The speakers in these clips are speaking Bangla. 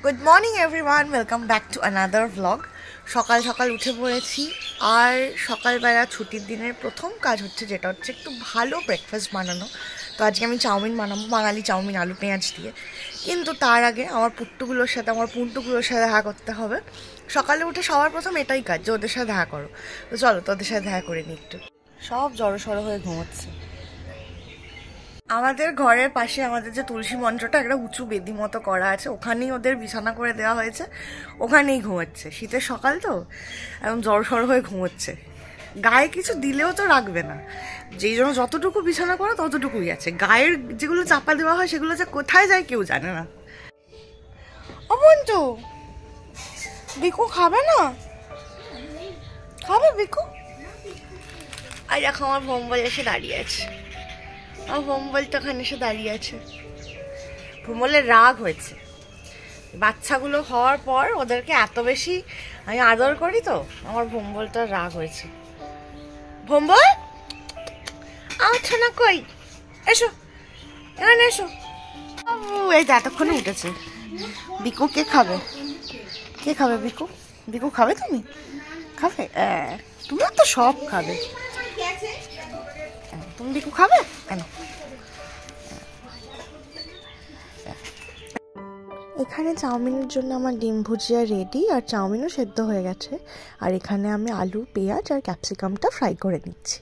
Good morning everyone, welcome back to another vlog. সকাল সকাল উঠে পড়েছি, আর সকালবেলা ছুটির দিনের প্রথম কাজ হচ্ছে যেটা হচ্ছে একটু ভালো ব্রেকফাস্ট বানানো। তো আজকে আমি চাউমিন বানাবো, বাঙালি চাউমিন আলু পেঁয়াজ দিয়ে। কিন্তু তার আগে আমার পুন্টুগুলোর সাথে দেখা করতে হবে। সকালে উঠে সবার প্রথম এটাই কাজ যে ওদের সাথে দেখা করো। তো চলো তোদের সাথে দেখা করে নিই একটু। সব জড়সড় হয়ে ঘুমোচ্ছে। আমাদের ঘরের পাশে আমাদের যে তুলসী মঞ্চটা একটা উঁচু বেদি মতো করা আছে, ওখানেই ওদের বিছানা করে দেওয়া হয়েছে, ওখানেই ঘুমাচ্ছে। শীতের সকাল তো একদম জড়সড় হয়ে ঘুমোচ্ছে। গায়ে কিছু দিলেও তো রাখবে না, যেই জন্য যতটুকু বিছানা করা ততটুকুই আছে। গায়ের যেগুলো চাপা দেওয়া হয় সেগুলো যে কোথায় যায় কেউ জানে না। ও বন্ধু, বিকু খাবে না? খাবে বিকু? আর দেখো আমার ভোম্বল এসে দাঁড়িয়ে আছে। আমার ভোম্বল তো ওখানে এসে দাঁড়িয়ে আছে। ভোম্বলের রাগ হয়েছে। বাচ্চাগুলো হওয়ার পর ওদেরকে এত বেশি আমি আদর করি, তো আমার ভোম্বলটার রাগ হয়েছে। ভোম্বল, আচ্ছা না, কই এসো, এখানে এসো। এই তো এতক্ষণে উঠেছে। বিকু কে খাবে? কে খাবে? বিকু? বিকু খাবে? তুমি খাবে? তুমিও তো সব খাবে। তুমি বিকু খাবে কেন? এখানে চাউমিনের জন্য আমার ডিম ভুজিয়া রেডি, আর চাউমিনও সেদ্ধ হয়ে গেছে। আর এখানে আমি আলু পেঁয়াজ আর ক্যাপসিকামটা ফ্রাই করে নিচ্ছি।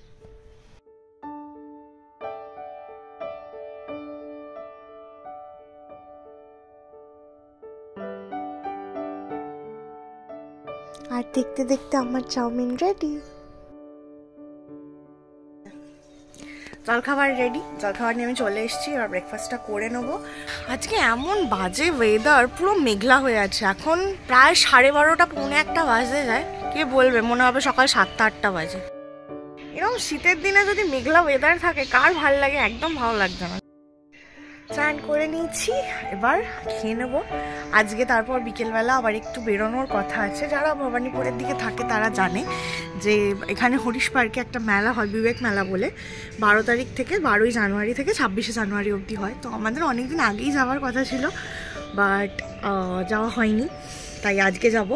আর দেখতে দেখতে আমার চাউমিন রেডি। জলখাবার রেডি, জলখাবার নিয়ে আমি চলে এসেছি। এবার ব্রেকফাস্টটা করে নেবো। আজকে এমন বাজে ওয়েদার, পুরো মেঘলা হয়ে আছে। এখন প্রায় 12:30 পৌনে 1 বাজতে যায়। কে বলবে, মনে হবে সকাল 7-8 বাজে। এরকম শীতের দিনে যদি মেঘলা ওয়েদার থাকে কার ভাল লাগে? একদম ভালো লাগবে না। চান করে নিয়েছি, এবার খেয়ে নেবো। আজকে তারপর বিকেলবেলা আবার একটু বেরোনোর কথা আছে। যারা ভবানীপুরের দিকে থাকে তারা জানে যে এখানে হরিশ পার্কে একটা মেলা হয়, বিবেক মেলা বলে। 12 তারিখ থেকে 12ই জানুয়ারি থেকে 26শে জানুয়ারি অবধি হয়। তো আমাদের অনেকদিন আগেই যাওয়ার কথা ছিল, বাট যাওয়া হয়নি। তাই আজকে যাব।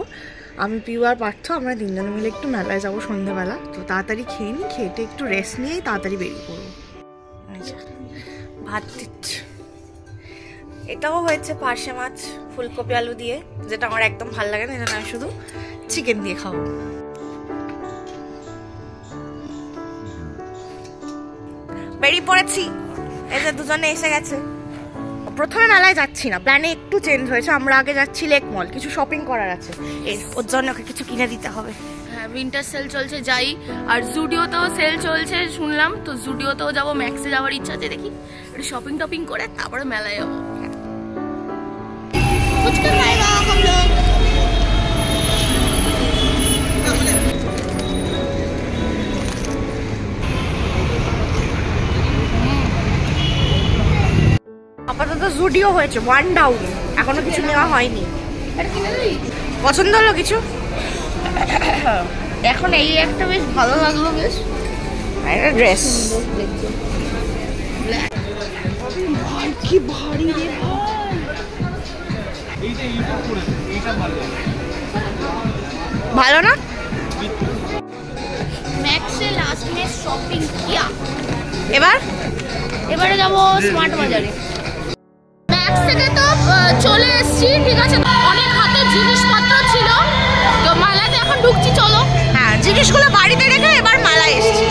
আমি পিউ আর পার্থ, আমরা 3 জনে মিলে একটু মেলায় যাবো সন্ধ্যেবেলা। তো তাড়াতাড়ি খেয়ে নিই, খেতে একটু রেস্ট নিয়েই তাড়াতাড়ি বেরিয়ে পড়বো। ভাত দিচ্ছি। এটাও হয়েছে পার্শে মাছ ফুলকপি আলু দিয়ে, যেটা আমার একদম ভালো লাগে না, এটা আমি শুধু চিকেন দিয়ে খাবো। বেরিয়ে পড়েছি, এই যে দুজনে এসে গেছে। প্রথমে মেলায় যাচ্ছি না, প্ল্যানে একটু চেঞ্জ হয়েছে। আমরা আগে যাচ্ছি লেক মল, কিছু শপিং করার আছে, ওর জন্য ওকে কিছু কিনে দিতে হবে। হ্যাঁ, উইন্টার সেল চলছে, যাই। আর জুডিওতেও সেল চলছে শুনলাম, তো জুডিওতেও যাবো। ম্যাক্সে যাওয়ার ইচ্ছা আছে, দেখি একটু শপিং টপিং করে তারপরে মেলায় যাবো। আপাতত জুডিও হয়েছে, 1 ডাউন, এখনো কিছু নেওয়া হয়নি। পছন্দ হলো কিছু? এখন এই একটা বেশ ভালো লাগলো, বেশ একটা ড্রেস। কি ভারী রে, ভালো না? ম্যাক্সে লাস্ট মে শপিং কিয়া। এবারে যাবো স্মার্ট বাজারে। ম্যাক্স থেকে তো চলে এসেছি, ঠিক আছে। অনেক হাতে জিনিসপত্র ছিল, তো মেলাতে এখন ঢুকছি, চলো। হ্যাঁ, জিনিসগুলো বাড়িতে রেখে এবার মেলায় এসেছি।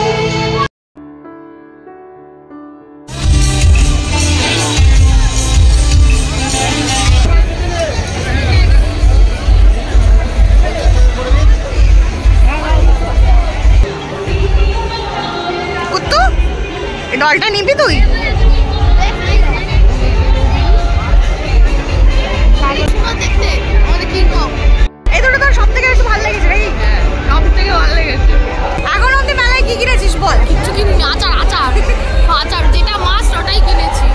ডলটা নিবি তুই? এই দুটো তোর সব থেকে বেশি ভালো লেগেছে নাকি? সব থেকে ভালো লেগেছে। এখন অব্দি মেলায় কি কিনেছিস বল? কিচ্ছু কিনিনি, আচার যেটা মাস্ট ওটাই কিনেছি।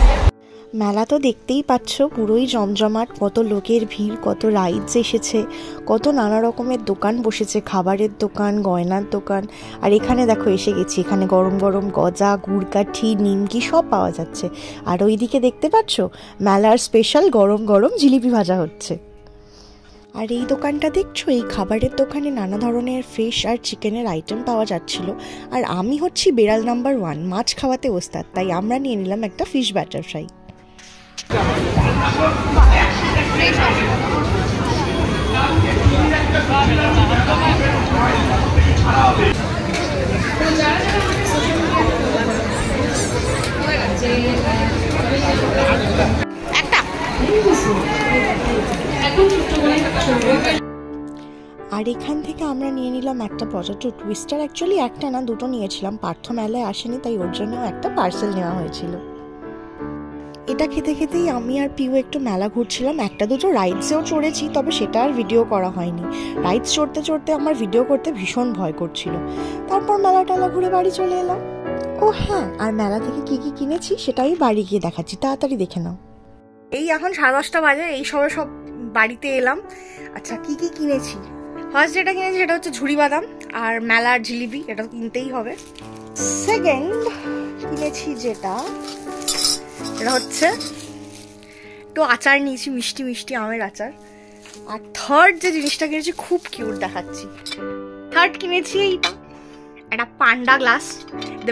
মেলা তো দেখতেই পাচ্ছ, পুরোই জমজমাট। কত লোকের ভিড়, কত রাইডস এসেছে, কত নানা রকমের দোকান বসেছে, খাবারের দোকান, গয়নার দোকান। আর এখানে দেখো এসে গেছি, এখানে গরম গরম গজা, গুড়কাঠি, নিমকি সব পাওয়া যাচ্ছে। আর ওইদিকে দেখতে পাচ্ছ মেলার স্পেশাল গরম গরম জিলিপি ভাজা হচ্ছে। আর এই দোকানটা দেখছো, এই খাবারের দোকানে নানা ধরনের ফিশ আর চিকেনের আইটেম পাওয়া যাচ্ছিল। আর আমি হচ্ছি বেড়াল নাম্বার 1, মাছ খাওয়াতে ওস্তাদ, তাই আমরা নিয়ে নিলাম একটা ফিশ ব্যাটার ফ্রাই। আর এখান থেকে আমরা নিয়ে নিলাম একটা পটেটো টুইস্টার। অ্যাকচুয়ালি একটা না, দুটো নিয়েছিলাম, পার্থ মেলায় আসেনি তাই ওর জন্য একটা পার্সেল নেওয়া হয়েছিল। এটা খেতে খেতেই আমি আর পিউ একটু মেলা ঘুরছিলাম, একটা দুটো রাইডসেও চড়েছি, তবে সেটা আর ভিডিও করা হয়নি। রাইডস চড়তে চড়তে আমার ভিডিও করতে ভীষণ ভয় করছিল। তারপর মেলা টেলা ঘুরে বাড়ি চলে এলাম। ও হ্যাঁ, আর মেলা থেকে কি কি কিনেছি সেটা আমি বাড়ি গিয়ে দেখাচ্ছি, তাড়াতাড়ি দেখে নাও। এই এখন 10:30 বাজে, এই সবে সব বাড়িতে এলাম। আচ্ছা, কি কি কিনেছি? ফার্স্ট যেটা কিনেছি সেটা হচ্ছে ঝুড়ি বাদাম আর মেলার জিলিপি, এটা তো কিনতেই হবে। সেকেন্ড কিনেছি যেটা হচ্ছে একটু আচার নিয়েছি, মিষ্টি মিষ্টি আমের আচার। আর থার্ড যে জিনিসটা কিনেছি খুব কিউট দেখাচ্ছি, থার্ড কিনেছি এইটা, একটা পান্ডা গ্লাস,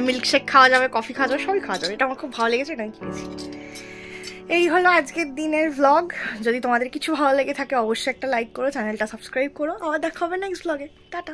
মিল্কশেক খাওয়া যাবে, কফি খাওয়া যাবে, সবই খাওয়া যাবে। এটা আমার খুব ভালো লেগেছে, এটা আমি কিনেছি। এই হলো আজকের দিনের ভ্লগ। যদি তোমাদের কিছু ভালো লেগে থাকে অবশ্যই একটা লাইক করো, চ্যানেলটা সাবস্ক্রাইব করো। আবার দেখা হবে নেক্সট ভ্লগে। টাটা।